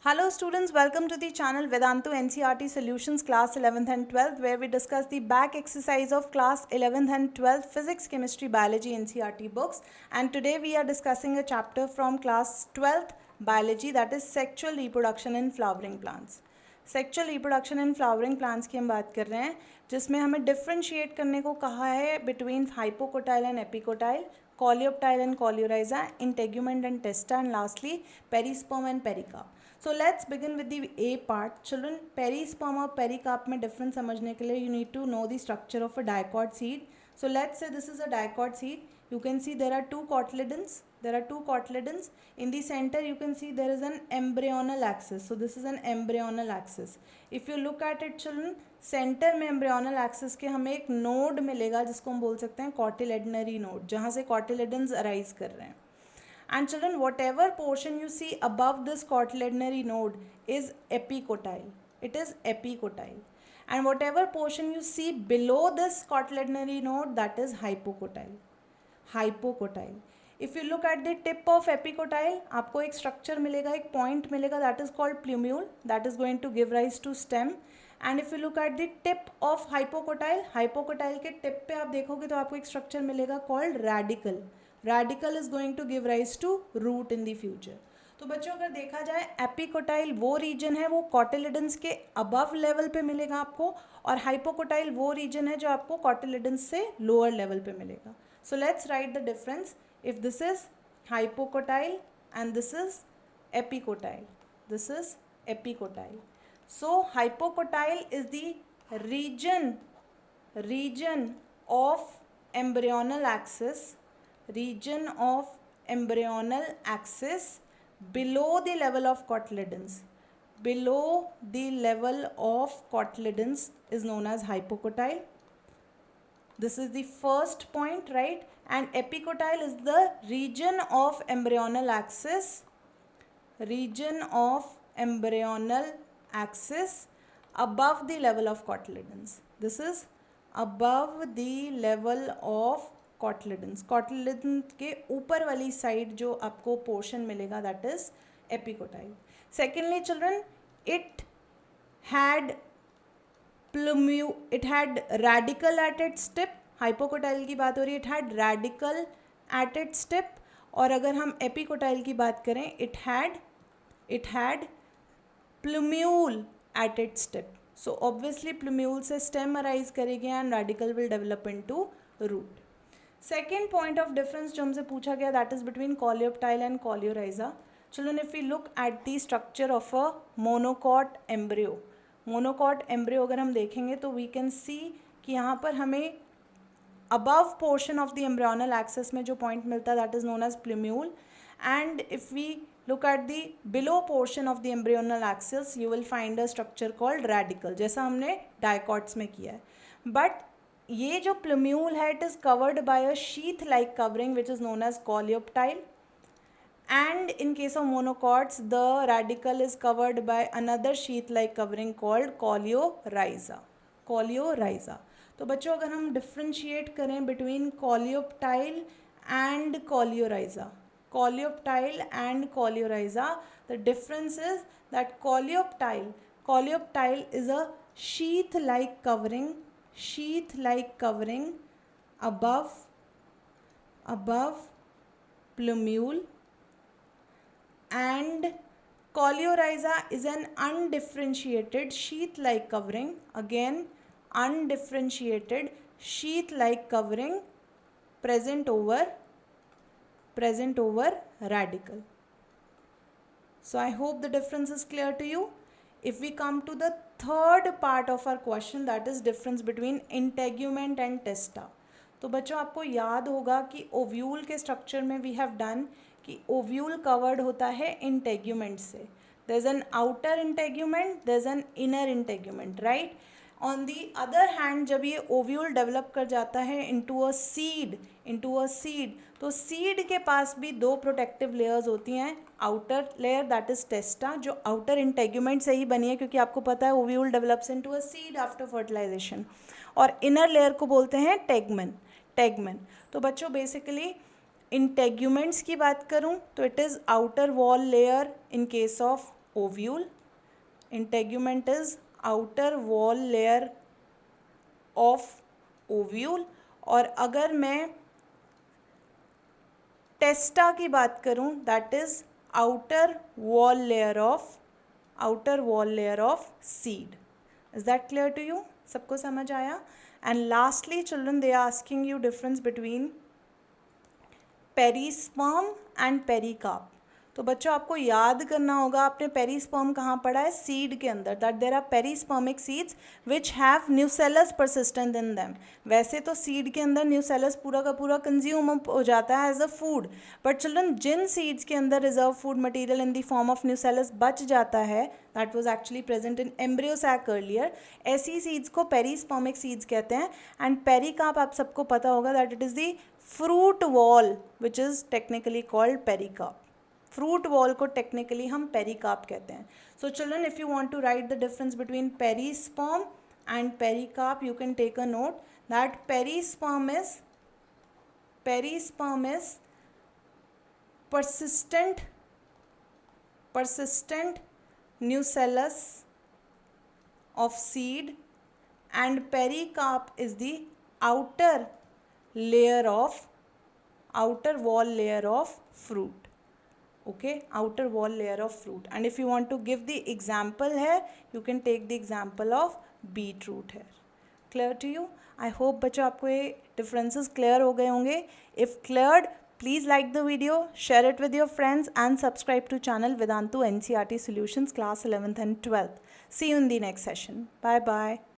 Hello students, welcome to the channel Vedantu NCERT Solutions class 11th and 12th, where we discuss the back exercise of class 11th and 12th physics, chemistry, biology NCERT books. And today we are discussing a chapter from class 12th biology, that is sexual reproduction in flowering plants. Sexual reproduction in flowering plants की हम बात कर रहे हैं, जिसमें हमें differentiate करने को कहा है between hypocotyl and epicotyl, coleoptile and coleorhiza, integument and testa, and lastly perisperm and pericarp. So let's begin with the A part. Children, perisperm और पेरिकार्प में डिफरेंस समझने के लिए you need to know the structure of a dicot seed. So let's say this is a dicot seed. You can see there are two cotyledons. In the center you can see there is an embryonal axis. So this is an embryonal axis. If you look at it children, center में embryonal axis के हमें एक node मिलेगा जिसको हम बोल सकते हैं cotyledonary node, जहाँ से cotyledons arise कर रहे हैं. And children, whatever portion you see above this cotyledonary node is epicotyle. It is epicotyle. And whatever portion you see below this cotyledonary node, that is hypocotyle. If you look at the tip of epicotyle, आपको एक structure मिलेगा, एक point मिलेगा, that is called plumule, that is going to give rise to stem. And if you look at the tip of hypocotyle के tip पे आप देखोगे तो आपको एक structure मिलेगा called radicle. Radicle is going to give rise to root in the future. तो बच्चों अगर देखा जाए, एपिकोटाइल वो रीजन है वो कॉटिलेडन्स के अबव लेवल पे मिलेगा आपको, और हाइपोकोटाइल वो रीजन है जो आपको कॉटिलेडन्स से लोअर लेवल पे मिलेगा. So let's write the difference. If this is hypocotyl and this is epicotyl, this is epicotyl. So hypocotyl is the region of embryonal axis below the level of cotyledons. Below the level of cotyledons is known as hypocotyle. This is the first point, right? And epicotyle is the region of embryonal axis above the level of cotyledons. This is above the level of cotyledons. Cotyledon के ऊपर वाली side जो आपको portion मिलेगा that is epicotyl. Secondly children, it had radicle at its tip. Hypocotyl की बात हो रही है, it had radicle at its tip. और अगर हम एपिकोटाइल की बात करें, it had plumule at its tip. So obviously plumule से स्टेम अराइज करेगी and radicle will develop into root. Second point of difference जो हमसे पूछा गया that is between coleoptile and coleorhiza. Children, if we look at the structure of a monocot embryo अगर हम देखेंगे तो वी कैन सी कि यहाँ पर हमें above portion of the embryonal axis में जो पॉइंट मिलता है that is known as plumule. And if we look at the below portion of the embryonal axis you will find a structure called radicle, जैसा हमने dicots में किया है. But ये जो प्लूम्यूल है it is covered by a sheath like covering which is known as coleoptile. And in case of monocots the radical is covered by another sheath like covering called coleorhiza. तो बच्चों अगर हम differentiate करें between coleoptile and coleorhiza, the difference is that coleoptile is a sheath like covering above plumule, and Coleoriza is an undifferentiated sheath like covering, again undifferentiated sheath like covering present over radical. So I hope the difference is clear to you. If we come to the third part of our question, that is difference between integument and testa. तो बच्चों आपको याद होगा कि ovule के structure में we have done कि ovule covered होता है इंटेग्यूमेंट से. There is an outer integument, there is an inner integument, right. On the other hand जब ये ओव्यूल डेवलप कर जाता है इनटू अ सीड, तो सीड के पास भी दो प्रोटेक्टिव लेयर्स होती हैं. Outer layer that is testa, जो आउटर इंटेग्यूमेंट से ही बनी है, क्योंकि आपको पता है ovule develops into a seed after fertilisation. और इनर लेयर को बोलते हैं टेगमेन. तो बच्चों बेसिकली इंटेग्यूमेंट्स की बात करूं तो it is outer wall layer in case of ovule, integument is outer wall layer of ovule, और अगर मैं टेस्टा की बात करूं that is outer wall layer of seed. Is that clear to you? सबको समझ आया? And lastly children, they are asking you difference between perisperm and pericarp. तो बच्चों आपको याद करना होगा, आपने पेरीस्पर्म कहाँ पढ़ा है? सीड के अंदर, that there are perispermic seeds which have nucellus persistent in them. वैसे तो सीड के अंदर न्यूसेलस पूरा का पूरा कंज्यूम हो जाता है as a food, but children जिन सीड्स के अंदर reserve food material in the form of nucellus बच जाता है, that was actually present in embryo sac earlier, ऐसी सीड्स को पेरीस्पर्मिक सीड्स कहते हैं. एंड पेरीकार्प आप सबको पता होगा that it is the fruit wall which is technically called pericarp. Fruit wall को टेक्निकली हम पेरीकार्प कहते हैं. So children, if you want to write the difference between perisperm and pericarp, you can take a note that perisperm is persistent nucellus of seed, and pericarp is the outer wall layer of fruit. Okay, outer wall layer of fruit. And if you want to give the example here, you can take the example of beetroot here. Clear to you? I hope बच्चों आपको ये differences clear हो गए होंगे. If cleared, please like the video, share it with your friends and subscribe to channel Vedantu NCERT Solutions class 11th and 12th. See you in the next session. Bye bye.